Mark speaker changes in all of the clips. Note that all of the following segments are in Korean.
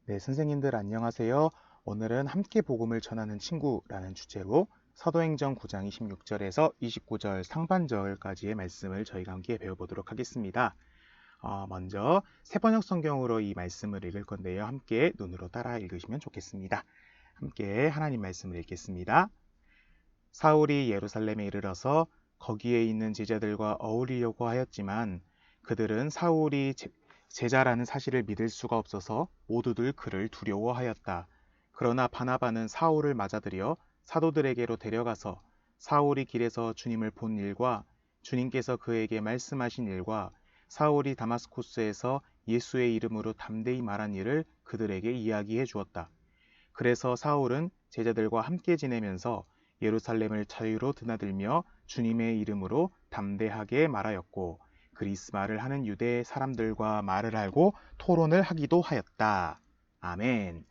Speaker 1: 네, 선생님들 안녕하세요. 오늘은 함께 복음을 전하는 친구라는 주제로 사도행전 9장 26절에서 29절 상반절까지의 말씀을 저희가 함께 배워보도록 하겠습니다. 먼저 새번역 성경으로 이 말씀을 읽을 건데요. 함께 눈으로 따라 읽으시면 좋겠습니다. 함께 하나님 말씀을 읽겠습니다. 사울이 예루살렘에 이르러서 거기에 있는 제자들과 어울리려고 하였지만 그들은 사울이 제자라는 사실을 믿을 수가 없어서 모두들 그를 두려워하였다. 그러나 바나바는 사울을 맞아들여 사도들에게로 데려가서 사울이 길에서 주님을 본 일과 주님께서 그에게 말씀하신 일과 사울이 다마스쿠스에서 예수의 이름으로 담대히 말한 일을 그들에게 이야기해 주었다. 그래서 사울은 제자들과 함께 지내면서 예루살렘을 자유로 드나들며 주님의 이름으로 담대하게 말하였고 그리스 말을 하는 유대 사람들과 말을 알고 토론을 하기도 하였다. 아멘.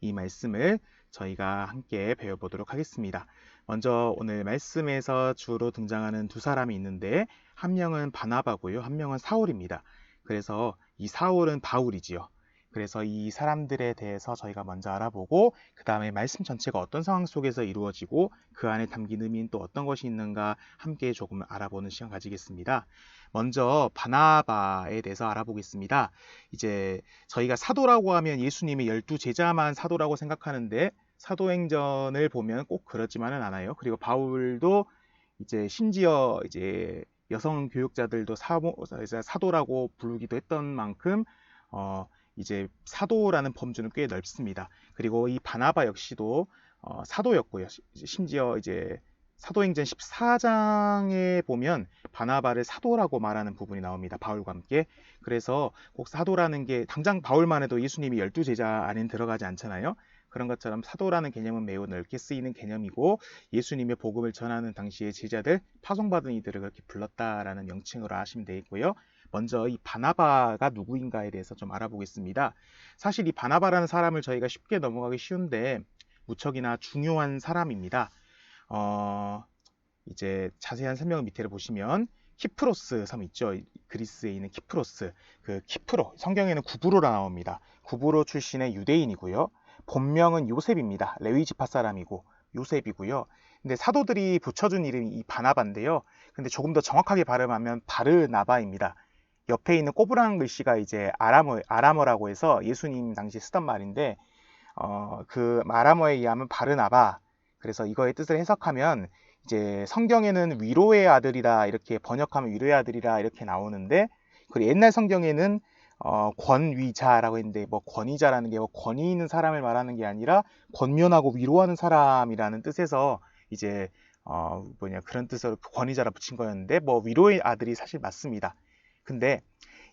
Speaker 1: 이 말씀을 저희가 함께 배워보도록 하겠습니다. 먼저 오늘 말씀에서 주로 등장하는 두 사람이 있는데 한 명은 바나바고요. 한 명은 사울입니다. 그래서 이 사울은 바울이지요. 그래서 이 사람들에 대해서 저희가 먼저 알아보고 그 다음에 말씀 전체가 어떤 상황 속에서 이루어지고 그 안에 담긴 의미는 또 어떤 것이 있는가 함께 조금 알아보는 시간 가지겠습니다. 먼저 바나바에 대해서 알아보겠습니다. 이제 저희가 사도라고 하면 예수님의 12제자만 사도라고 생각하는데 사도행전을 보면 꼭 그렇지만은 않아요. 그리고 바울도 이제 심지어 이제 여성 교육자들도 사도라고 부르기도 했던 만큼 이제 사도라는 범주는 꽤 넓습니다. 그리고 이 바나바 역시도 사도였고요. 심지어 이제 사도행전 14장에 보면 바나바를 사도라고 말하는 부분이 나옵니다. 바울과 함께. 그래서 꼭 사도라는 게 당장 바울만 해도 예수님이 12제자 안에 들어가지 않잖아요. 그런 것처럼 사도라는 개념은 매우 넓게 쓰이는 개념이고 예수님의 복음을 전하는 당시의 제자들, 파송받은 이들을 그렇게 불렀다라는 명칭으로 하시면 되겠고요. 먼저 이 바나바가 누구인가에 대해서 좀 알아보겠습니다. 사실 이 바나바라는 사람을 저희가 쉽게 넘어가기 쉬운데 무척이나 중요한 사람입니다. 이제 자세한 설명을 밑에 보시면 키프로스 섬 있죠. 그리스에 있는 키프로스. 그 키프로, 성경에는 구브로라 나옵니다. 구브로 출신의 유대인이고요. 본명은 요셉입니다. 레위 지파 사람이고 요셉이고요. 근데 사도들이 붙여준 이름이 이 바나바인데요. 근데 조금 더 정확하게 발음하면 바르나바입니다. 옆에 있는 꼬부랑 글씨가 이제 아람어라고 해서 예수님 당시 쓰던 말인데 그 아람어에 의하면 바르나바. 그래서 이거의 뜻을 해석하면 이제 성경에는 위로의 아들이다 이렇게 번역하면 위로의 아들이라 이렇게 나오는데 그리고 옛날 성경에는 권위자라고 했는데 뭐 권위자라는 게 뭐 권위 있는 사람을 말하는 게 아니라 권면하고 위로하는 사람이라는 뜻에서 이제 그런 뜻으로 권위자라 붙인 거였는데 뭐 위로의 아들이 사실 맞습니다. 근데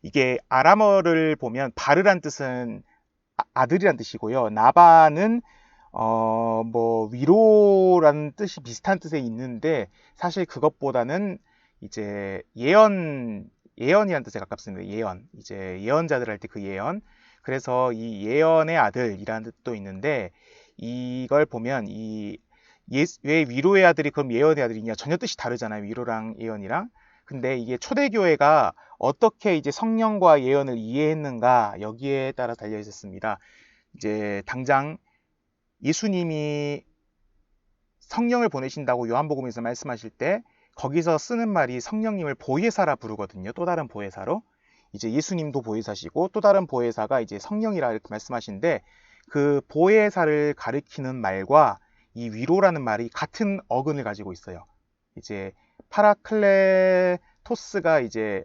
Speaker 1: 이게 아람어를 보면 바르란 뜻은 아들이란 뜻이고요. 나바는 뭐 위로라는 뜻이 비슷한 뜻에 있는데 사실 그것보다는 이제 예언이라는 뜻에 가깝습니다. 예언. 이제 예언자들 할 때 그 예언. 그래서 이 예언의 아들이라는 뜻도 있는데 이걸 보면 왜 위로의 아들이 그럼 예언의 아들이냐 전혀 뜻이 다르잖아요. 위로랑 예언이랑. 근데 이게 초대교회가 어떻게 이제 성령과 예언을 이해했는가 여기에 따라 달려 있었습니다. 이제 당장 예수님이 성령을 보내신다고 요한복음에서 말씀하실 때 거기서 쓰는 말이 성령님을 보혜사라 부르거든요. 또 다른 보혜사로. 이제 예수님도 보혜사시고 또 다른 보혜사가 이제 성령이라 이렇게 말씀하시는데 그 보혜사를 가리키는 말과 이 위로라는 말이 같은 어근을 가지고 있어요. 이제 파라클레토스가 이제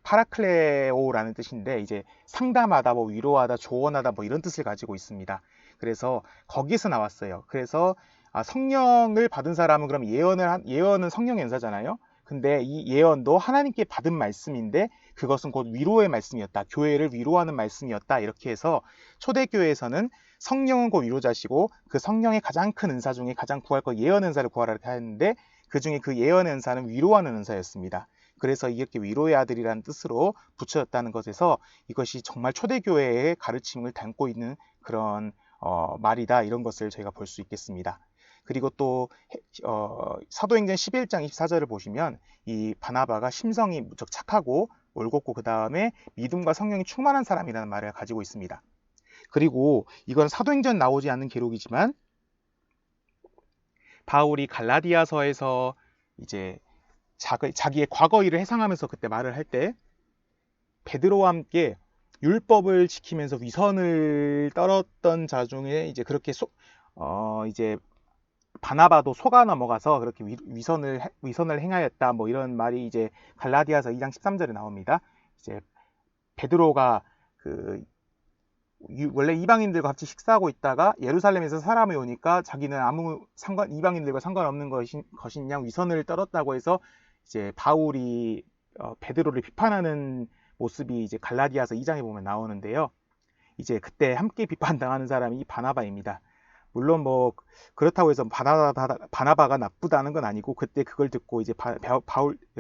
Speaker 1: 파라클레오라는 뜻인데 이제 상담하다, 뭐 위로하다, 조언하다 뭐 이런 뜻을 가지고 있습니다. 그래서 거기서 나왔어요. 그래서 성령을 받은 사람은 그럼 예언은 성령 연사잖아요. 근데 이 예언도 하나님께 받은 말씀인데 그것은 곧 위로의 말씀이었다. 교회를 위로하는 말씀이었다. 이렇게 해서 초대교회에서는 성령은 곧 위로자시고 그 성령의 가장 큰 은사 중에 가장 구할 것 예언 은사를 구하라 이렇게 하는데 그 중에 그 예언 은사는 위로하는 은사였습니다. 그래서 이렇게 위로의 아들이라는 뜻으로 붙여졌다는 것에서 이것이 정말 초대교회의 가르침을 담고 있는 그런 말이다 이런 것을 저희가 볼 수 있겠습니다. 그리고 또 사도행전 11장 24절을 보시면 이 바나바가 심성이 무척 착하고 올곧고 그 다음에 믿음과 성령이 충만한 사람이라는 말을 가지고 있습니다. 그리고 이건 사도행전 나오지 않는 기록이지만 바울이 갈라디아서에서 이제 자기의 과거 일을 해상하면서 그때 말을 할 때 베드로와 함께 율법을 지키면서 위선을 떨었던 자 중에 이제 그렇게 이제 바나바도 속아 넘어가서 그렇게 위선을 행하였다 뭐 이런 말이 이제 갈라디아서 2장 13절에 나옵니다. 이제 베드로가 원래 이방인들과 같이 식사하고 있다가 예루살렘에서 사람이 오니까 자기는 이방인들과 상관없는 것인 양 위선을 떨었다고 해서 이제 바울이 베드로를 비판하는 모습이 이제 갈라디아서 2장에 보면 나오는데요. 이제 그때 함께 비판당하는 사람이 이 바나바입니다. 물론 뭐 그렇다고 해서 바나바가 나쁘다는 건 아니고 그때 그걸 듣고 이제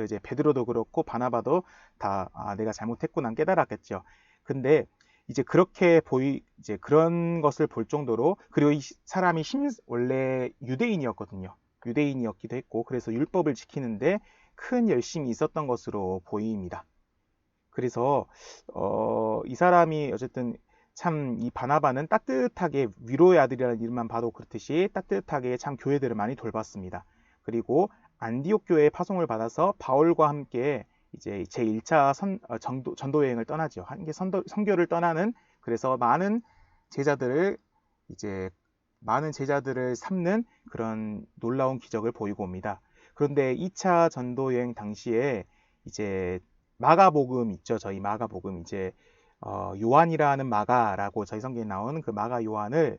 Speaker 1: 이제 베드로도 그렇고 바나바도 다 내가 잘못했구나 깨달았겠죠. 근데 이제 이제 그런 것을 볼 정도로, 그리고 이 사람이 원래 유대인이었거든요. 유대인이었기도 했고 그래서 율법을 지키는데 큰 열심이 있었던 것으로 보입니다. 그래서 이 사람이 어쨌든 참 이 바나바는 따뜻하게, 위로의 아들이라는 이름만 봐도 그렇듯이 따뜻하게 참 교회들을 많이 돌봤습니다. 그리고 안디옥 교회에 파송을 받아서 바울과 함께 이제 제1차 전도 여행을 떠나죠. 함께 선교를 떠나는, 그래서 많은 제자들을 삼는 그런 놀라운 기적을 보이고 옵니다. 그런데 2차 전도 여행 당시에 이제 마가복음 있죠. 저희 마가복음 이제 요한이라는 마가라고 저희 성경에 나오는 그 마가 요한을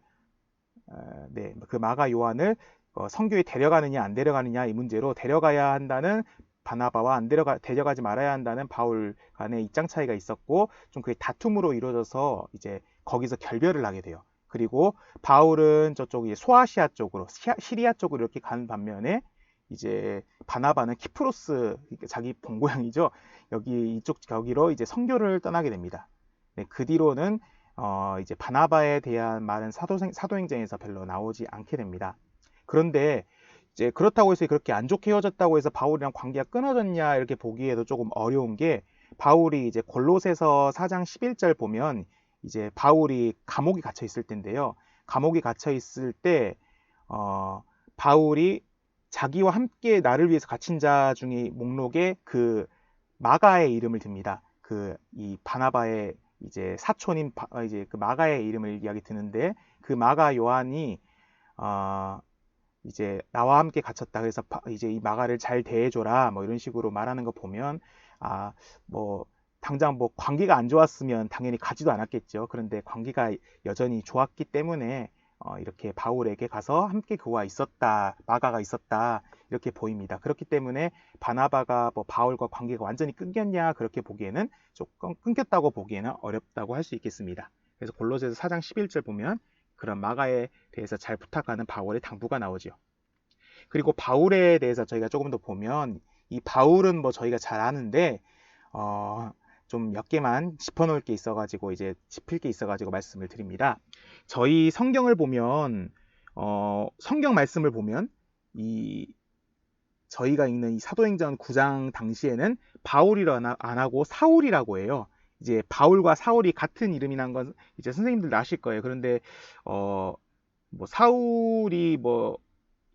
Speaker 1: 선교에 데려가느냐 안 데려가느냐 이 문제로 데려가야 한다는 바나바와 데려가지 말아야 한다는 바울 간의 입장 차이가 있었고, 좀 그게 다툼으로 이루어져서 이제 거기서 결별을 하게 돼요. 그리고 바울은 저쪽 소아시아 쪽으로, 시리아 쪽으로 이렇게 가는 반면에 이제 바나바는 키프로스, 자기 본고향이죠. 거기로 이제 선교를 떠나게 됩니다. 네, 그 뒤로는 이제 바나바에 대한 말은 사도행전에서 별로 나오지 않게 됩니다. 그런데 이제 그렇다고 해서 그렇게 안 좋게 헤어졌다고 해서 바울이랑 관계가 끊어졌냐 이렇게 보기에도 조금 어려운 게, 바울이 이제 골로새서 4장 11절 보면 이제 바울이 감옥에 갇혀 있을 때인데요. 감옥에 갇혀 있을 때 바울이 자기와 함께 나를 위해서 갇힌 자 중에 목록에 그 마가의 이름을 듭니다. 이 바나바의 이제 사촌인 이제 그 마가의 이름을 이야기 드는데, 그 마가 요한이 이제 나와 함께 갇혔다. 그래서 이제 이 마가를 잘 대해줘라 뭐 이런 식으로 말하는 거 보면 뭐 당장 뭐 관계가 안 좋았으면 당연히 가지도 않았겠죠. 그런데 관계가 여전히 좋았기 때문에 이렇게 바울에게 가서 함께 그와 있었다, 마가가 있었다 이렇게 보입니다. 그렇기 때문에 바나바가 뭐 바울과 관계가 완전히 끊겼냐 그렇게 보기에는, 조금 끊겼다고 보기에는 어렵다고 할 수 있겠습니다. 그래서 골로새서 4장 11절 보면 그런 마가에 대해서 잘 부탁하는 바울의 당부가 나오죠. 그리고 바울에 대해서 저희가 조금 더 보면, 이 바울은 뭐 저희가 잘 아는데 좀 몇 개만 짚어놓을 게 있어가지고 이제 짚을 게 있어가지고 말씀을 드립니다. 저희 성경을 보면 성경 말씀을 보면 저희가 읽는 이 사도행전 9장 당시에는 바울이라 안 하고 사울이라고 해요. 이제 바울과 사울이 같은 이름이란 건 이제 선생님들 아실 거예요. 그런데 뭐 사울이 뭐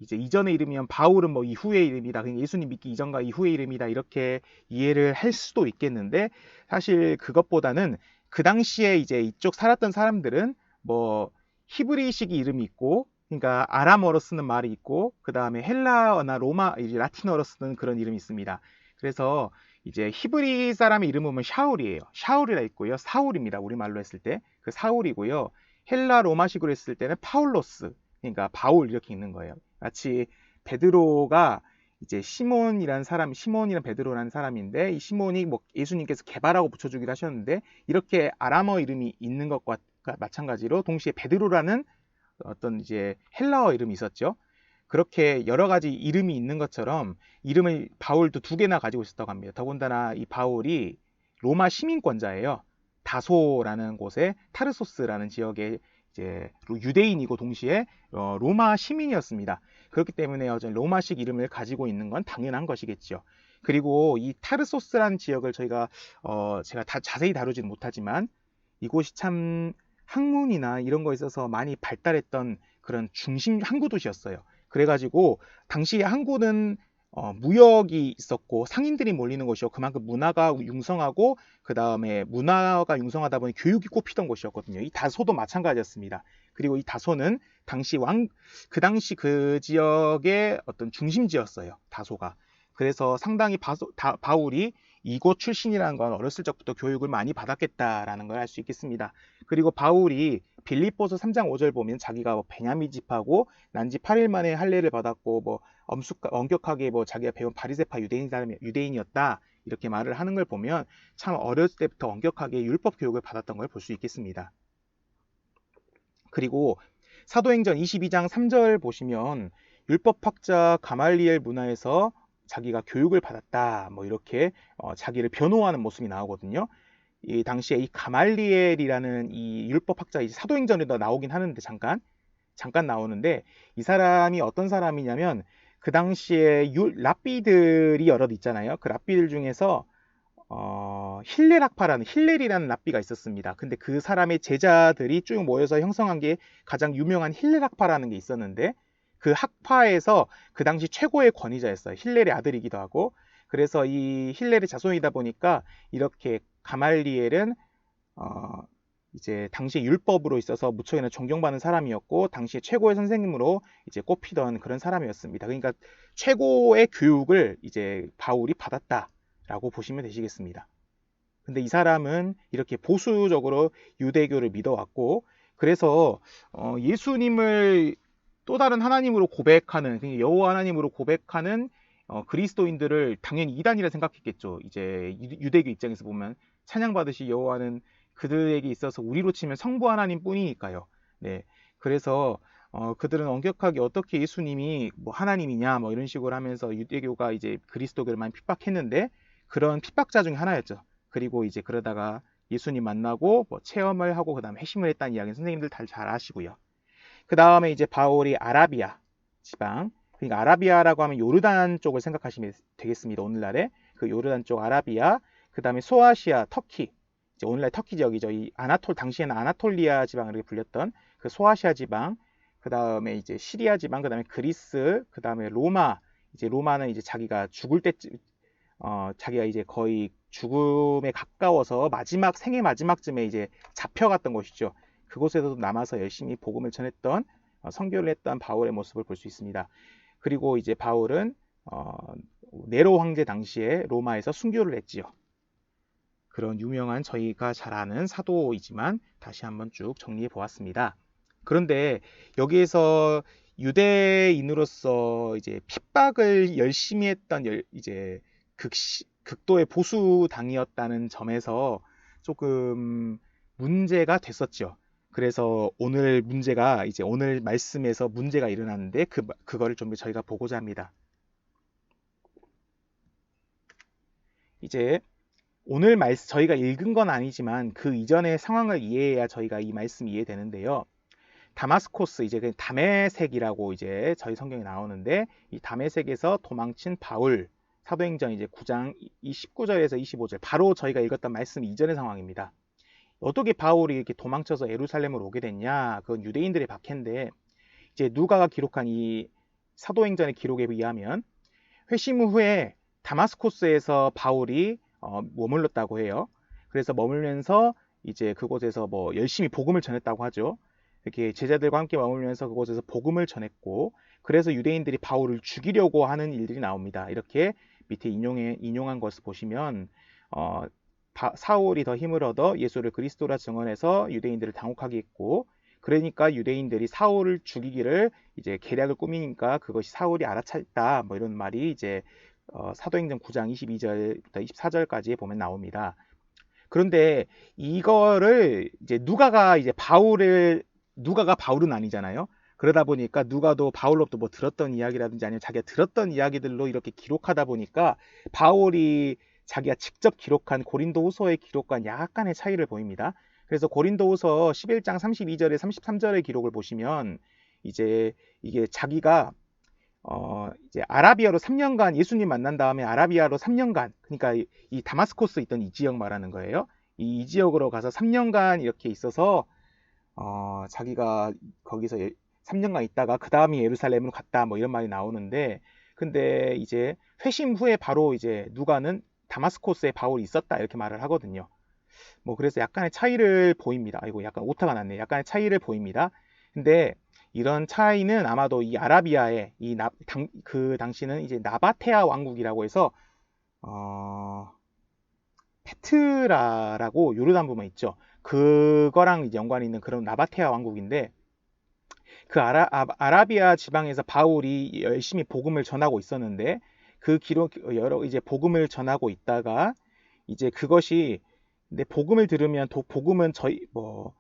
Speaker 1: 이제 이전의 이름이면 바울은 뭐 이후의 이름이다, 그러니까 예수님 믿기 이전과 이후의 이름이다 이렇게 이해를 할 수도 있겠는데, 사실 그것보다는 그 당시에 이제 이쪽 살았던 사람들은 뭐 히브리식 이름이 있고, 그러니까 아람어로 쓰는 말이 있고, 그 다음에 헬라어나 이제 라틴어로 쓰는 그런 이름이 있습니다. 그래서 이제 히브리 사람의 이름 보면 샤울이에요. 샤울이라 있고요. 사울입니다. 우리말로 했을 때 그 사울이고요. 헬라 로마식으로 했을 때는 파울로스, 그러니까 바울 이렇게 있는 거예요. 마치 베드로가 이제 시몬이란 베드로라는 사람인데, 이 시몬이 뭐 예수님께서 개발하고 붙여주기도 하셨는데, 이렇게 아람어 이름이 있는 것과 마찬가지로 동시에 베드로라는 어떤 이제 헬라어 이름이 있었죠. 그렇게 여러 가지 이름이 있는 것처럼 이름을 바울도 2개나 가지고 있었다고 합니다. 더군다나 이 바울이 로마 시민권자예요. 다소라는 곳에, 타르소스라는 지역에 이제 유대인이고 동시에 로마 시민이었습니다. 그렇기 때문에 로마식 이름을 가지고 있는 건 당연한 것이겠죠. 그리고 이 타르소스라는 지역을 제가 다 자세히 다루지는 못하지만, 이곳이 참 학문이나 이런 거에 있어서 많이 발달했던 그런 중심 항구 도시였어요. 그래가지고 당시 항구는 무역이 있었고 상인들이 몰리는 곳이고 그만큼 문화가 융성하고 그 다음에 문화가 융성하다 보니 교육이 꼽히던 곳이었거든요. 이 다소도 마찬가지였습니다. 그리고 이 다소는 그 당시 그 지역의 어떤 중심지였어요. 다소가. 그래서 상당히 바울이 이곳 출신이라는 건 어렸을 적부터 교육을 많이 받았겠다라는 걸 알 수 있겠습니다. 그리고 바울이 빌립보서 3장 5절 보면 자기가 베냐민 집하고 난지 8일 만에 할례를 받았고 엄격하게 자기가 배운 바리새파 유대인이었다 이렇게 말을 하는 걸 보면 참 어렸을 때부터 엄격하게 율법 교육을 받았던 걸 볼 수 있겠습니다. 그리고 사도행전 22장 3절 보시면 율법학자 가말리엘 문화에서 자기가 교육을 받았다 이렇게 자기를 변호하는 모습이 나오거든요. 이 당시에 이 가말리엘이라는 이 율법학자 사도행전에도 나오긴 하는데 잠깐 나오는데 이 사람이 어떤 사람이냐면 그 당시에 랍비들이 여럿 있잖아요. 그 랍비들 중에서 힐렐이라는 랍비가 있었습니다. 근데 그 사람의 제자들이 쭉 모여서 형성한 게 가장 유명한 힐렐학파라는 게 있었는데 그 학파에서 그 당시 최고의 권위자였어요. 힐렐의 아들이기도 하고. 그래서 이 힐렐의 자손이다 보니까 이렇게 가말리엘은 이제 당시 율법으로 있어서 무척이나 존경받는 사람이었고 당시 최고의 선생님으로 이제 꼽히던 그런 사람이었습니다. 그러니까 최고의 교육을 이제 바울이 받았다라고 보시면 되시겠습니다. 근데 이 사람은 이렇게 보수적으로 유대교를 믿어왔고 그래서 예수님을 또 다른 하나님으로 고백하는 여호와 하나님으로 고백하는 그리스도인들을 당연히 이단이라 생각했겠죠. 이제 유대교 입장에서 보면 찬양받으시 여호와는 그들에게 있어서 우리로 치면 성부 하나님 뿐이니까요. 네. 그래서 그들은 엄격하게 어떻게 예수님이 하나님이냐 이런 식으로 하면서 유대교가 이제 그리스도교를 많이 핍박했는데 그런 핍박자 중에 하나였죠. 그리고 이제 그러다가 예수님 만나고 체험을 하고 그다음에 회심을 했다는 이야기는 선생님들 잘 아시고요. 그 다음에 이제 바울이 아라비아 지방, 그러니까 아라비아라고 하면 요르단 쪽을 생각하시면 되겠습니다. 오늘날에 그 요르단 쪽 아라비아, 그 다음에 소아시아, 터키, 이제 오늘날 터키 지역이죠. 이 당시에는 아나톨리아 지방을 불렸던 그 소아시아 지방, 그 다음에 이제 시리아 지방, 그 다음에 그리스, 그 다음에 로마. 이제 로마는 이제 자기가 죽을 때쯤, 자기가 이제 거의 죽음에 가까워서 생애 마지막쯤에 이제 잡혀갔던 곳이죠. 그곳에서도 남아서 열심히 복음을 전했던 선교를 했던 바울의 모습을 볼 수 있습니다. 그리고 이제 바울은 네로 황제 당시에 로마에서 순교를 했지요. 그런 유명한 저희가 잘 아는 사도이지만 다시 한번 쭉 정리해 보았습니다. 그런데 여기에서 유대인으로서 이제 핍박을 열심히 했던 이제 극도의 보수당이었다는 점에서 조금 문제가 됐었죠. 그래서 오늘 말씀에서 문제가 일어났는데 그거를 좀 더 저희가 보고자 합니다. 이제 오늘 저희가 읽은 건 아니지만 그 이전의 상황을 이해해야 저희가 이 말씀이 이해되는데요. 다마스코스 이제 다메섹이라고 이제 저희 성경에 나오는데 이 다메섹에서 도망친 바울 사도행전 이제 9장 19절에서 25절 바로 저희가 읽었던 말씀 이전의 상황입니다. 어떻게 바울이 이렇게 도망쳐서 예루살렘으로 오게 됐냐? 그건 유대인들의 박해인데 이제 누가가 기록한 이 사도행전의 기록에 의하면 회심 후에 다마스코스에서 바울이 머물렀다고 해요. 그래서 머물면서 이제 그곳에서 열심히 복음을 전했다고 하죠. 이렇게 제자들과 함께 머물면서 그곳에서 복음을 전했고 그래서 유대인들이 바울을 죽이려고 하는 일들이 나옵니다. 이렇게 밑에 인용한 것을 보시면 사울이 더 힘을 얻어 예수를 그리스도라 증언해서 유대인들을 당혹하게 했고 그러니까 유대인들이 사울을 죽이기를 이제 계략을 꾸미니까 그것이 사울이 알아챘다 이런 말이 이제 사도행전 9장 22절부터 24절까지 보면 나옵니다. 그런데 이거를 이제 누가가 바울은 아니잖아요. 그러다 보니까 누가도 바울로부터 들었던 이야기라든지 아니면 자기가 들었던 이야기들로 이렇게 기록하다 보니까 바울이 자기가 직접 기록한 고린도후서의 기록과는 약간의 차이를 보입니다. 그래서 고린도후서 11장 32절에 33절의 기록을 보시면 이제 이게 자기가 이제 아라비아로 3년간 예수님 만난 다음에 아라비아로 3년간 그러니까 이 다마스코스 있던 이 지역 말하는 거예요. 이 지역으로 가서 3년간 이렇게 있어서 자기가 거기서 3년간 있다가 그 다음에 예루살렘으로 갔다 뭐 이런 말이 나오는데, 근데 이제 회심 후에 바로 이제 누가는 다마스코스에 바울이 있었다 이렇게 말을 하거든요. 뭐 그래서 약간의 차이를 보입니다. 아이고 약간 오타가 났네. 약간의 차이를 보입니다. 근데 이런 차이는 아마도 이 아라비아의 그 당시는 이제 나바테아 왕국이라고 해서 페트라라고 요르단 부분 있죠. 그거랑 이제 연관이 있는 그런 나바테아 왕국인데, 그 아라비아 지방에서 바울이 열심히 복음을 전하고 있었는데, 그 기록 여러 이제 복음을 전하고 있다가 이제 그것이, 근데 복음을 들으면 복음은 저희 뭐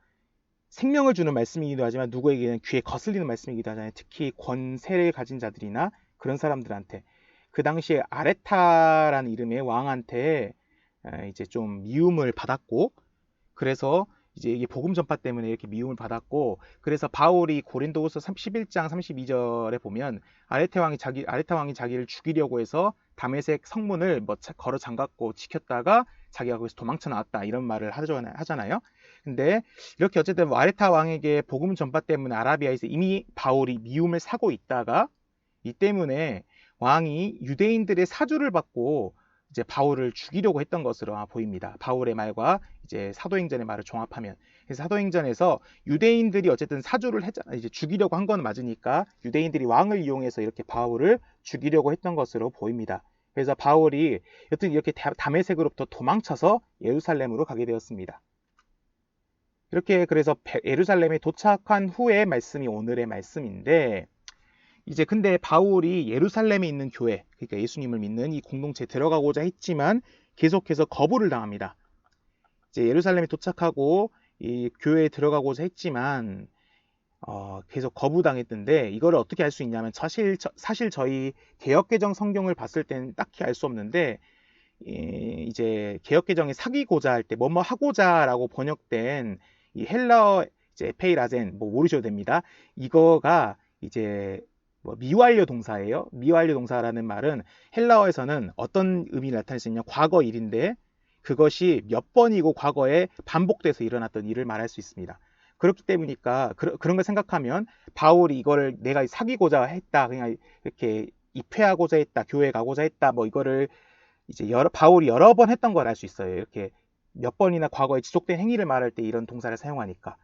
Speaker 1: 생명을 주는 말씀이기도 하지만 누구에게는 귀에 거슬리는 말씀이기도 하잖아요. 특히 권세를 가진 자들이나 그런 사람들한테. 그 당시에 아레타라는 이름의 왕한테 이제 좀 미움을 받았고, 그래서 이제 이게 복음 전파 때문에 이렇게 미움을 받았고, 그래서 바울이 고린도후서 11장 32절에 보면 아레타 왕이 자기를 죽이려고 해서 다메섹 성문을 뭐 걸어 잠갔고 지켰다가 자기가 거기서 도망쳐 나왔다 이런 말을 하잖아요. 근데 이렇게 어쨌든 뭐 아레타 왕에게 복음 전파 때문에 아라비아에서 이미 바울이 미움을 사고 있다가, 이 때문에 왕이 유대인들의 사주를 받고 이제 바울을 죽이려고 했던 것으로 보입니다. 바울의 말과 이제 사도행전의 말을 종합하면, 그래서 사도행전에서 유대인들이 어쨌든 사주를 했잖아. 이제 죽이려고 한 건 맞으니까 유대인들이 왕을 이용해서 이렇게 바울을 죽이려고 했던 것으로 보입니다. 그래서 바울이 여튼 이렇게 다메섹으로부터 도망쳐서 예루살렘으로 가게 되었습니다. 이렇게 그래서 예루살렘에 도착한 후의 말씀이 오늘의 말씀인데, 이제 근데 바울이 예루살렘에 있는 교회, 그러니까 예수님을 믿는 이 공동체에 들어가고자 했지만 계속해서 거부를 당합니다. 이제 예루살렘에 도착하고 이 교회에 들어가고자 했지만 계속 거부당했던데, 이거를 어떻게 알 수 있냐면 사실 저희 개역개정 성경을 봤을 때는 딱히 알 수 없는데, 이제 개역개정에 사귀고자 할 때 뭐뭐 하고자라고 번역된 이 헬라어 이제 에페이라젠 뭐 모르셔도 됩니다. 이거가 이제 뭐 미완료 동사예요. 미완료 동사라는 말은 헬라어에서는 어떤 의미를 나타낼 수 있냐, 과거 일인데 그것이 몇 번이고 과거에 반복돼서 일어났던 일을 말할 수 있습니다. 그렇기 때문이니까 그런 걸 생각하면 바울이 이거를 내가 사귀고자 했다, 그냥 이렇게 입회하고자 했다, 교회 가고자 했다, 뭐 이거를 이제 바울이 여러 번 했던 걸 알 수 있어요. 이렇게 몇 번이나 과거에 지속된 행위를 말할 때 이런 동사를 사용하니까.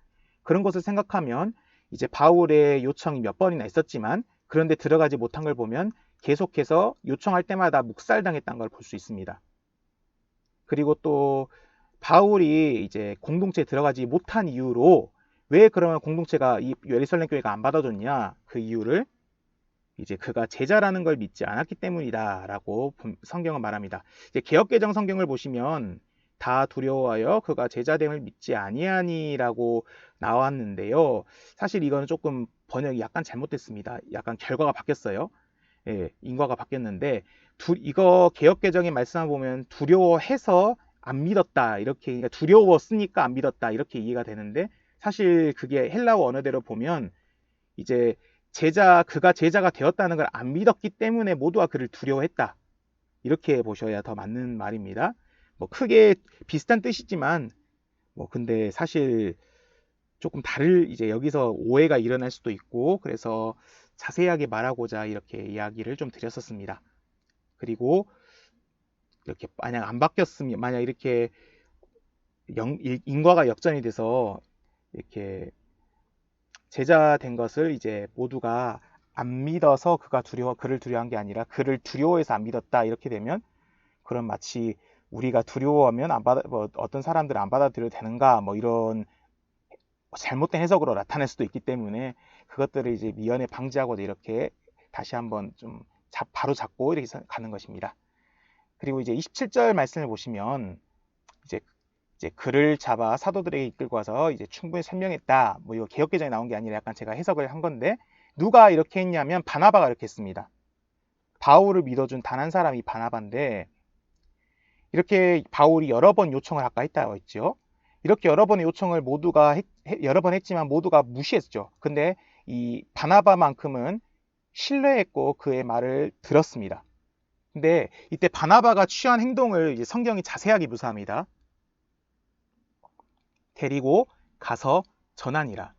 Speaker 1: 그런 것을 생각하면 이제 바울의 요청이 몇 번이나 있었지만 그런데 들어가지 못한 걸 보면 계속해서 요청할 때마다 묵살당했다는 걸 볼 수 있습니다. 그리고 또 바울이 이제 공동체에 들어가지 못한 이유로, 왜 그러면 공동체가 이 예루살렘 교회가 안 받아줬냐, 그 이유를 이제 그가 제자라는 걸 믿지 않았기 때문이다라고 성경은 말합니다. 이제 개역개정 성경을 보시면 다 두려워하여 그가 제자됨을 믿지 아니하니라고 나왔는데요. 사실 이거는 조금 번역이 약간 잘못됐습니다. 약간 결과가 바뀌었어요. 예, 인과가 바뀌었는데 이거 개역개정의 말씀을 보면 두려워해서 안 믿었다 이렇게, 그러니까 두려웠으니까 안 믿었다 이렇게 이해가 되는데, 사실 그게 헬라어 언어대로 보면 이제 그가 제자가 되었다는 걸 안 믿었기 때문에 모두가 그를 두려워했다, 이렇게 보셔야 더 맞는 말입니다. 뭐 크게 비슷한 뜻이지만 뭐 근데 사실 조금 이제 여기서 오해가 일어날 수도 있고, 그래서 자세하게 말하고자 이렇게 이야기를 좀 드렸었습니다. 그리고 이렇게 만약 안 바뀌었으면, 만약 이렇게 인과가 역전이 돼서 이렇게 제자 된 것을 이제 모두가 안 믿어서 그를 두려워한 게 아니라 그를 두려워해서 안 믿었다, 이렇게 되면 그런 마치 우리가 두려워하면 뭐 어떤 사람들을 안 받아들여도 되는가, 뭐 이런 잘못된 해석으로 나타날 수도 있기 때문에 그것들을 이제 미연에 방지하고 이렇게 다시 한번 좀 바로 잡고 이렇게 가는 것입니다. 그리고 이제 27절 말씀을 보시면 이제 그를 잡아 사도들에게 이끌고 와서 이제 충분히 설명했다. 뭐 이거 개역개정에 나온 게 아니라 약간 제가 해석을 한 건데, 누가 이렇게 했냐면 바나바가 이렇게 했습니다. 바울을 믿어준 단 한 사람이 바나바인데, 이렇게 바울이 여러 번 요청을 아까 했다고 했죠. 이렇게 여러 번의 요청을 여러 번 했지만 모두가 무시했죠. 근데 이 바나바만큼은 신뢰했고 그의 말을 들었습니다. 근데 이때 바나바가 취한 행동을 이제 성경이 자세하게 묘사합니다. 데리고 가서 전하니라.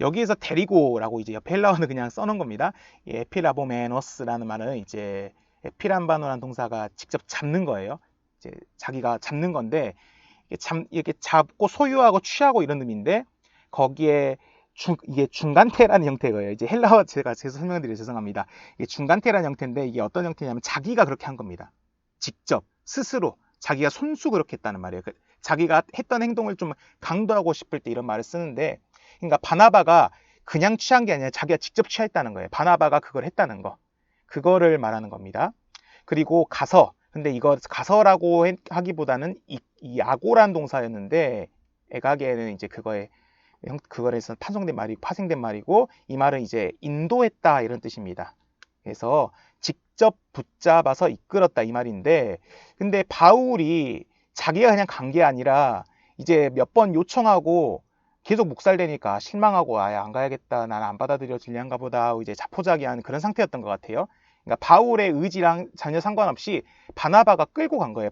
Speaker 1: 여기에서 데리고라고 이제 옆에 헬라어는 그냥 써놓은 겁니다. 이 에피라보메노스라는 말은 이제 에피람바노라는 동사가 직접 잡는 거예요. 이제 자기가 잡는 건데 이렇게 잡고 소유하고 취하고 이런 의미인데 거기에 이게 중간태라는 형태예요. 이제 헬라어 제가 설명드려 죄송합니다. 이게 중간태라는 형태인데 이게 어떤 형태냐면 자기가 그렇게 한 겁니다. 직접 스스로 자기가 손수 그렇게 했다는 말이에요. 자기가 했던 행동을 좀 강조하고 싶을 때 이런 말을 쓰는데, 그러니까 바나바가 그냥 취한 게 아니라 자기가 직접 취했다는 거예요. 바나바가 그걸 했다는 거, 그거를 말하는 겁니다. 그리고 가서, 근데 이거 가서라고 하기보다는 이 아고란 동사였는데 애가게는 이제 그거에서 파송된 말이고 파생된 말이고, 이 말은 이제 인도했다 이런 뜻입니다. 그래서 직접 붙잡아서 이끌었다 이 말인데, 근데 바울이 자기가 그냥 간 게 아니라 이제 몇 번 요청하고 계속 묵살되니까 실망하고 아예 안 가야겠다, 나는 안 받아들여질려한가 보다, 이제 자포자기한 그런 상태였던 것 같아요. 그러니까 바울의 의지랑 전혀 상관없이 바나바가 끌고 간 거예요.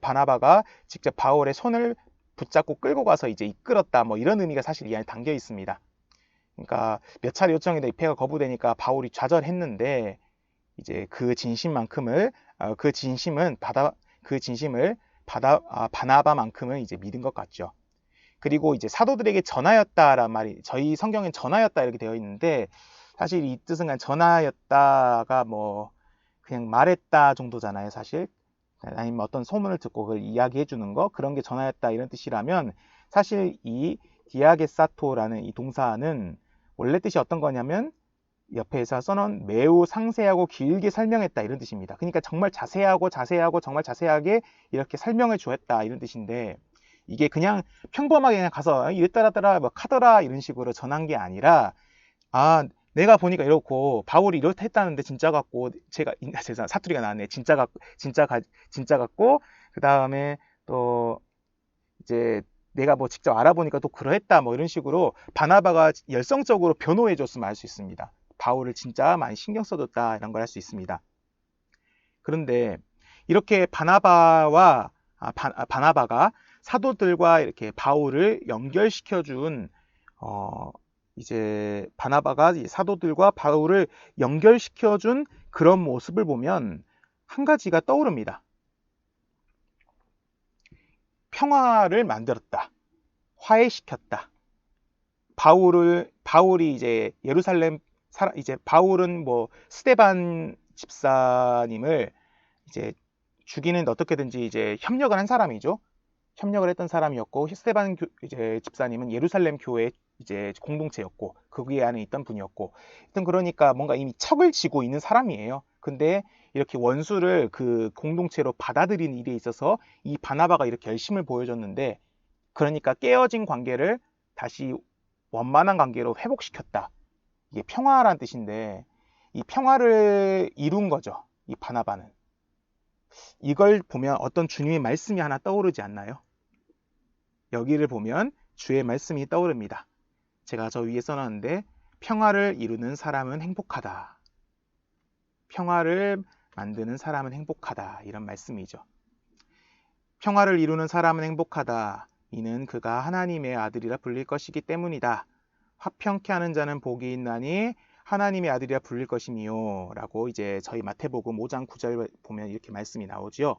Speaker 1: 바나바가 직접 바울의 손을 붙잡고 끌고 가서 이제 이끌었다, 뭐 이런 의미가 사실 이 안에 담겨 있습니다. 그러니까 몇 차례 요청인데 입회가 거부되니까 바울이 좌절했는데 이제 그 진심을 바나바만큼은 이제 믿은 것 같죠. 그리고 이제 사도들에게 전하였다란 말이 저희 성경엔 전하였다 이렇게 되어 있는데, 사실 이 뜻은 그냥 전하였다가 뭐 그냥 말했다 정도잖아요, 사실. 아니면 어떤 소문을 듣고 그걸 이야기해 주는 거, 그런 게 전하였다 이런 뜻이라면, 사실 이 디아게사토라는 이 동사는 원래 뜻이 어떤 거냐면 옆에서 써놓은 매우 상세하고 길게 설명했다 이런 뜻입니다. 그러니까 정말 자세하고 정말 자세하게 이렇게 설명을 주었다 이런 뜻인데, 이게 그냥 평범하게 그냥 가서 이랬더라 뭐 카더라 이런 식으로 전한 게 아니라, 아 내가 보니까 이렇고 바울이 이렇다 했다는데 진짜 같고, 제가 사투리가 나왔네. 진짜 같고, 그 다음에 또 이제 내가 뭐 직접 알아보니까 또 그러했다 뭐 이런 식으로 바나바가 열성적으로 변호해 줬으면 알 수 있습니다. 바울을 진짜 많이 신경 써줬다 이런 걸 할 수 있습니다. 그런데 이렇게 바나바가 사도들과 이렇게 바울을 연결시켜 준 이제 바나바가 사도들과 바울을 연결시켜 준 그런 모습을 보면 한 가지가 떠오릅니다. 평화를 만들었다. 화해시켰다. 바울이 이제 이제 바울은 뭐 스데반 집사님을 이제 죽이는 어떻게든지 이제 협력을 한 사람이죠. 협력을 했던 사람이었고, 스데반 이제 집사님은 예루살렘 교회 이제 공동체였고 거기 안에 있던 분이었고, 하여튼 그러니까 뭔가 이미 척을 지고 있는 사람이에요. 근데 이렇게 원수를 그 공동체로 받아들이는 일에 있어서 이 바나바가 이렇게 열심을 보여줬는데, 그러니까 깨어진 관계를 다시 원만한 관계로 회복시켰다. 이게 평화라는 뜻인데, 이 평화를 이룬 거죠, 이 바나바는. 이걸 보면 어떤 주님의 말씀이 하나 떠오르지 않나요? 여기를 보면 주의 말씀이 떠오릅니다. 제가 저 위에 써놨는데, 평화를 이루는 사람은 행복하다. 평화를 만드는 사람은 행복하다. 이런 말씀이죠. 평화를 이루는 사람은 행복하다. 이는 그가 하나님의 아들이라 불릴 것이기 때문이다. 화평케 하는 자는 복이 있나니 하나님의 아들이라 불릴 것이니요. 라고 이제 저희 마태복음 5장 9절 보면 이렇게 말씀이 나오죠.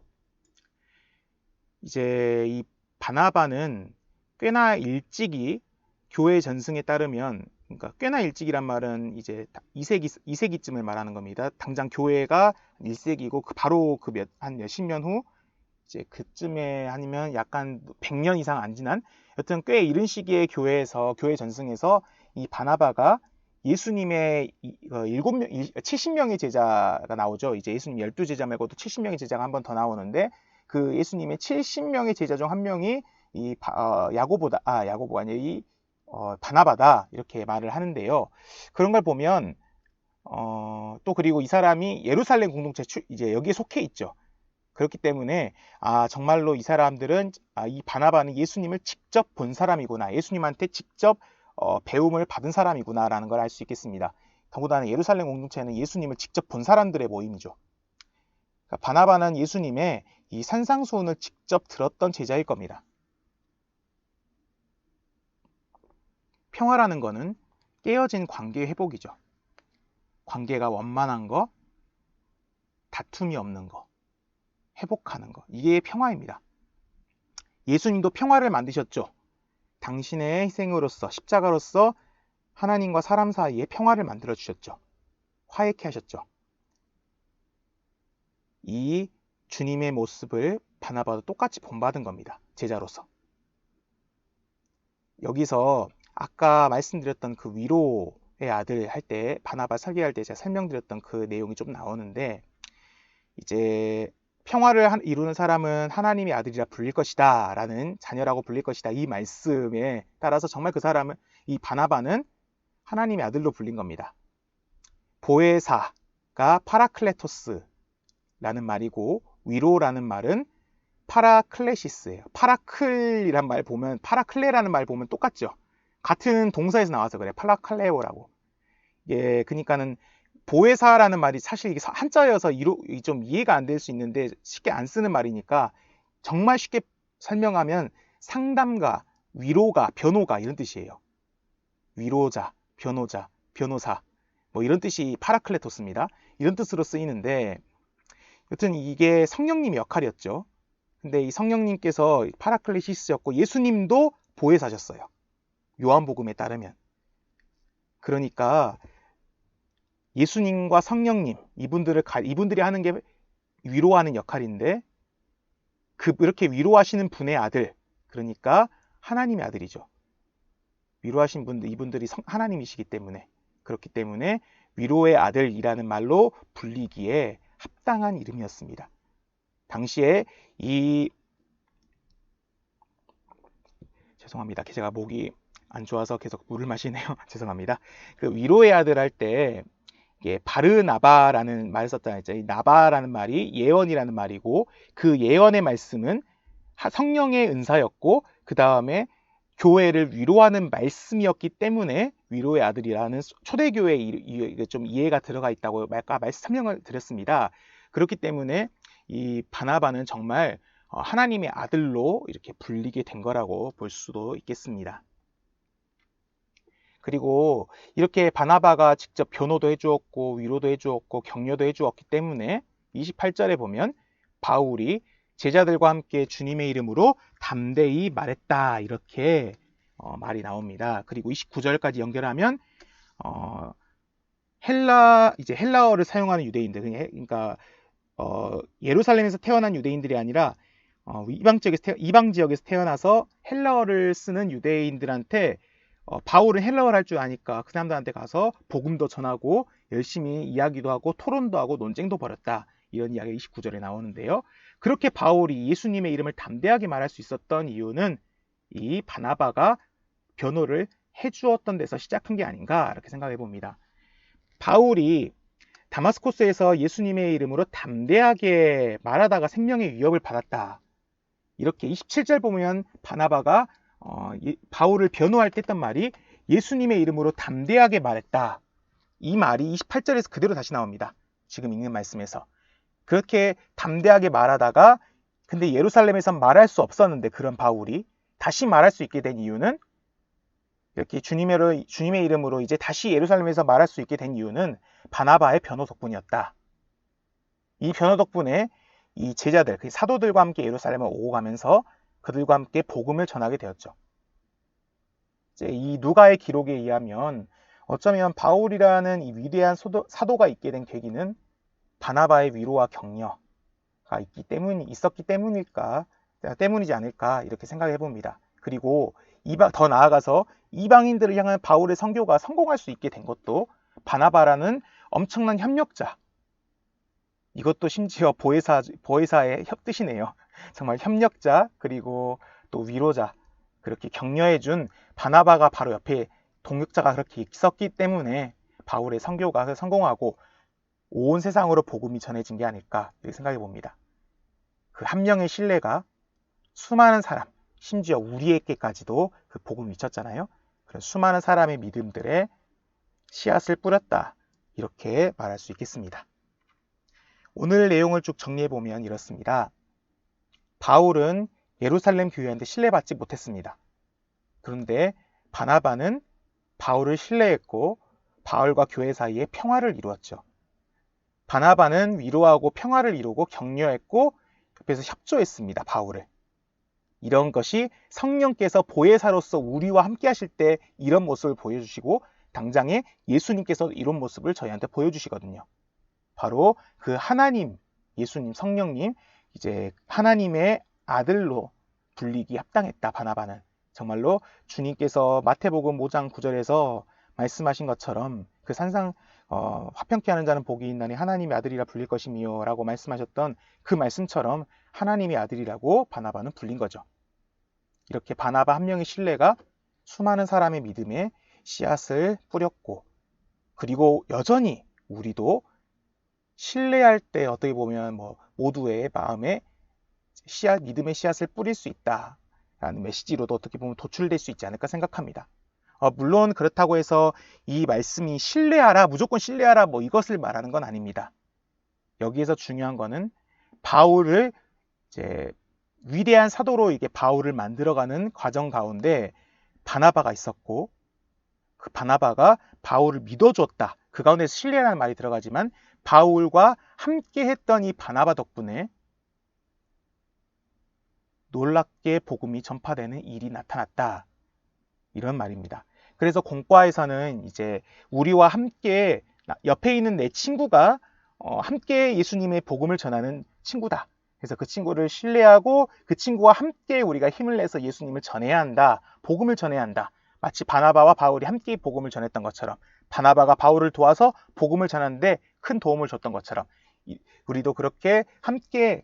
Speaker 1: 이제 이 바나바는 꽤나 일찍이 교회 전승에 따르면, 그러니까 꽤나 일찍이란 말은 이제 2세기쯤을 말하는 겁니다. 당장 교회가 1세기고 바로 한 몇십 년 후 이제 그쯤에 아니면 약간 100년 이상 안 지난, 여튼 꽤 이른 시기에 교회 전승에서 이 바나바가 예수님의 70명의 제자가 나오죠. 이제 예수님 12제자 말고도 70명의 제자가 한 번 더 나오는데, 그 예수님의 70명의 제자 중 한 명이 야고보가 아니라 바나바다 이렇게 말을 하는데요. 그런 걸 보면 또 그리고 이 사람이 예루살렘 공동체 이제 여기에 속해 있죠. 그렇기 때문에 정말로 이 사람들은 이 바나바는 예수님을 직접 본 사람이구나, 예수님한테 직접 배움을 받은 사람이구나 라는 걸 알 수 있겠습니다. 더군다나 예루살렘 공동체는 예수님을 직접 본 사람들의 모임이죠. 그러니까 바나바는 예수님의 이 산상수훈을 직접 들었던 제자일 겁니다. 평화라는 거는 깨어진 관계 회복이죠. 관계가 원만한 거, 다툼이 없는 거, 회복하는 거. 이게 평화입니다. 예수님도 평화를 만드셨죠. 당신의 희생으로서, 십자가로서 하나님과 사람 사이에 평화를 만들어 주셨죠. 화해케 하셨죠. 이 주님의 모습을 바나바도 똑같이 본받은 겁니다. 제자로서. 여기서 아까 말씀드렸던 그 위로의 아들 할 때, 바나바 설계할 때 제가 설명드렸던 그 내용이 좀 나오는데, 이제 평화를 이루는 사람은 하나님의 아들이라 불릴 것이다 라는, 자녀라고 불릴 것이다, 이 말씀에 따라서 정말 그 사람은, 이 바나바는 하나님의 아들로 불린 겁니다. 보혜사가 파라클레토스라는 말이고, 위로라는 말은 파라클레시스예요. 파라클이란 말 보면, 파라클레라는 말 보면 똑같죠. 같은 동사에서 나와서 그래. 파라클레오라고. 예, 그러니까는 보혜사라는 말이 사실 이게 한자여서 좀 이해가 안 될 수 있는데 쉽게 안 쓰는 말이니까 정말 쉽게 설명하면 상담가, 위로가, 변호가 이런 뜻이에요. 위로자, 변호자, 변호사 뭐 이런 뜻이 파라클레토스입니다. 이런 뜻으로 쓰이는데 여튼 이게 성령님의 역할이었죠. 근데 이 성령님께서 파라클레시스였고 예수님도 보혜사셨어요. 요한복음에 따르면. 그러니까 예수님과 성령님, 이분들이 하는 게 위로하는 역할인데, 이렇게 위로하시는 분의 아들, 그러니까 하나님의 아들이죠. 위로하신 분들, 이분들이 하나님이시기 때문에, 그렇기 때문에 위로의 아들이라는 말로 불리기에 합당한 이름이었습니다. 당시에 죄송합니다. 제가 목이 안 좋아서 계속 물을 마시네요. 죄송합니다. 그 위로의 아들 할 때, 바르나바라는 말을 썼잖아요. 이 나바라는 말이 예언이라는 말이고, 그 예언의 말씀은 성령의 은사였고, 그 다음에 교회를 위로하는 말씀이었기 때문에 위로의 아들이라는 초대교회에 좀 이해가 들어가 있다고 아까 설명을 드렸습니다. 그렇기 때문에 이 바나바는 정말 하나님의 아들로 이렇게 불리게 된 거라고 볼 수도 있겠습니다. 그리고 이렇게 바나바가 직접 변호도 해주었고 위로도 해주었고 격려도 해주었기 때문에 28절에 보면 바울이 제자들과 함께 주님의 이름으로 담대히 말했다, 이렇게 말이 나옵니다. 그리고 29절까지 연결하면 헬라어를 사용하는 유대인들, 그러니까 예루살렘에서 태어난 유대인들이 아니라 이방 지역에서 태어나서 헬라어를 쓰는 유대인들한테 바울은 헬라어를 할 줄 아니까 그 사람들한테 가서 복음도 전하고 열심히 이야기도 하고 토론도 하고 논쟁도 벌였다, 이런 이야기가 29절에 나오는데요. 그렇게 바울이 예수님의 이름을 담대하게 말할 수 있었던 이유는 이 바나바가 변호를 해주었던 데서 시작한 게 아닌가, 이렇게 생각해 봅니다. 바울이 다마스코스에서 예수님의 이름으로 담대하게 말하다가 생명의 위협을 받았다, 이렇게 27절 보면 바나바가 바울을 변호할 때 했던 말이 예수님의 이름으로 담대하게 말했다, 이 말이 28절에서 그대로 다시 나옵니다. 지금 읽는 말씀에서. 그렇게 담대하게 말하다가 근데 예루살렘에선 말할 수 없었는데 그런 바울이 다시 말할 수 있게 된 이유는, 이렇게 주님의 이름으로 이제 다시 예루살렘에서 말할 수 있게 된 이유는 바나바의 변호 덕분이었다. 이 변호 덕분에 이 제자들, 그 사도들과 함께 예루살렘을 오고 가면서 그들과 함께 복음을 전하게 되었죠. 이제 이 누가의 기록에 의하면 어쩌면 바울이라는 이 위대한 사도가 있게 된 계기는 바나바의 위로와 격려가 있었기 때문이지 않을까, 이렇게 생각해 봅니다. 그리고 더 나아가서 이방인들을 향한 바울의 선교가 성공할 수 있게 된 것도 바나바라는 엄청난 협력자, 이것도 심지어 보혜사의 뜻이네요. 정말 협력자, 그리고 또 위로자, 그렇게 격려해준 바나바가 바로 옆에 동역자가 그렇게 있었기 때문에 바울의 선교가 성공하고 온 세상으로 복음이 전해진 게 아닐까, 이렇게 생각해 봅니다. 그 한 명의 신뢰가 수많은 사람, 심지어 우리에게까지도 그 복음이 미쳤잖아요. 그래서 수많은 사람의 믿음들에 씨앗을 뿌렸다, 이렇게 말할 수 있겠습니다. 오늘 내용을 쭉 정리해 보면 이렇습니다. 바울은 예루살렘 교회한테 신뢰받지 못했습니다. 그런데 바나바는 바울을 신뢰했고 바울과 교회 사이에 평화를 이루었죠. 바나바는 위로하고 평화를 이루고 격려했고 옆에서 협조했습니다. 바울을. 이런 것이 성령께서 보혜사로서 우리와 함께 하실 때 이런 모습을 보여주시고 당장에 예수님께서 이런 모습을 저희한테 보여주시거든요. 바로 그 하나님, 예수님, 성령님, 이제 하나님의 아들로 불리기 합당했다. 바나바는 정말로 주님께서 마태복음 5장 9절에서 말씀하신 것처럼 그 산상 화평케 하는 자는 복이 있나니 하나님의 아들이라 불릴 것이미요 라고 말씀하셨던 그 말씀처럼 하나님의 아들이라고 바나바는 불린 거죠. 이렇게 바나바 한 명의 신뢰가 수많은 사람의 믿음에 씨앗을 뿌렸고, 그리고 여전히 우리도 신뢰할 때 어떻게 보면 모두의 마음에 씨앗, 믿음의 씨앗을 뿌릴 수 있다라는 메시지로도 어떻게 보면 도출될 수 있지 않을까 생각합니다. 물론 그렇다고 해서 이 말씀이 신뢰하라, 무조건 신뢰하라 이것을 말하는 건 아닙니다. 여기에서 중요한 거는 바울을 이제 위대한 사도로 이게 바울을 만들어가는 과정 가운데 바나바가 있었고, 그 바나바가 바울을 믿어줬다. 그 가운데서 신뢰라는 말이 들어가지만 바울과 함께 했던 이 바나바 덕분에 놀랍게 복음이 전파되는 일이 나타났다. 이런 말입니다. 그래서 공과에서는 이제 우리와 함께 옆에 있는 내 친구가 함께 예수님의 복음을 전하는 친구다. 그래서 그 친구를 신뢰하고 그 친구와 함께 우리가 힘을 내서 예수님을 전해야 한다. 복음을 전해야 한다. 마치 바나바와 바울이 함께 복음을 전했던 것처럼, 바나바가 바울을 도와서 복음을 전하는데 큰 도움을 줬던 것처럼 우리도 그렇게 함께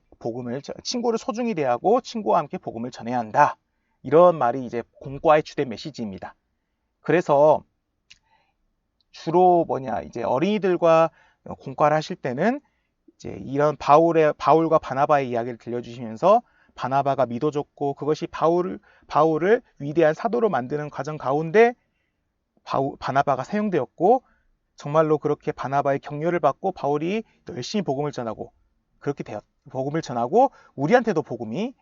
Speaker 1: 친구를 소중히 대하고 친구와 함께 복음을 전해야 한다. 이런 말이 이제 공과의 주된 메시지입니다. 그래서 주로 이제 어린이들과 공과를 하실 때는 이제 이런 바울과 바나바의 이야기를 들려주시면서 바나바가 믿어줬고 그것이 바울을 위대한 사도로 만드는 과정 가운데 바나바가 사용되었고, 정말로 그렇게 바나바의 격려를 받고 바울이 열심히 복음을 전하고 그렇게 복음을 전하고 우리한테도 복음이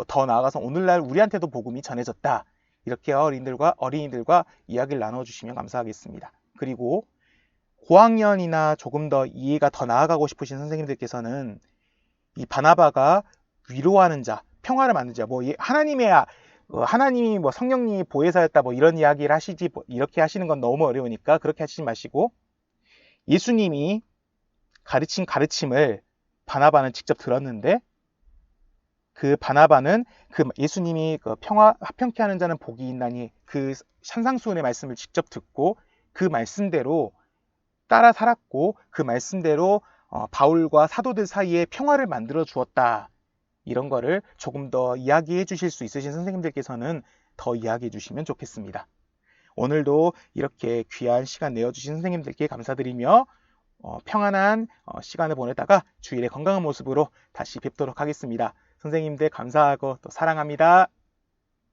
Speaker 1: 더 나아가서 오늘날 우리한테도 복음이 전해졌다. 이렇게 어린이들과 이야기를 나눠주시면 감사하겠습니다. 그리고 고학년이나 조금 더 이해가 더 나아가고 싶으신 선생님들께서는 이 바나바가 위로하는 자, 평화를 만드는 자, 하나님이 성령님이 보혜사였다 이런 이야기를 하시지 이렇게 하시는 건 너무 어려우니까 그렇게 하시지 마시고, 예수님이 가르친 가르침을 바나바는 직접 들었는데 그 바나바는 그 예수님이 화평케 하는 자는 복이 있나니 그 산상수훈의 말씀을 직접 듣고 그 말씀대로 따라 살았고 그 말씀대로 바울과 사도들 사이에 평화를 만들어 주었다. 이런 거를 조금 더 이야기해 주실 수 있으신 선생님들께서는 더 이야기해 주시면 좋겠습니다. 오늘도 이렇게 귀한 시간 내어주신 선생님들께 감사드리며 평안한 시간을 보내다가 주일에 건강한 모습으로 다시 뵙도록 하겠습니다. 선생님들 감사하고 또 사랑합니다.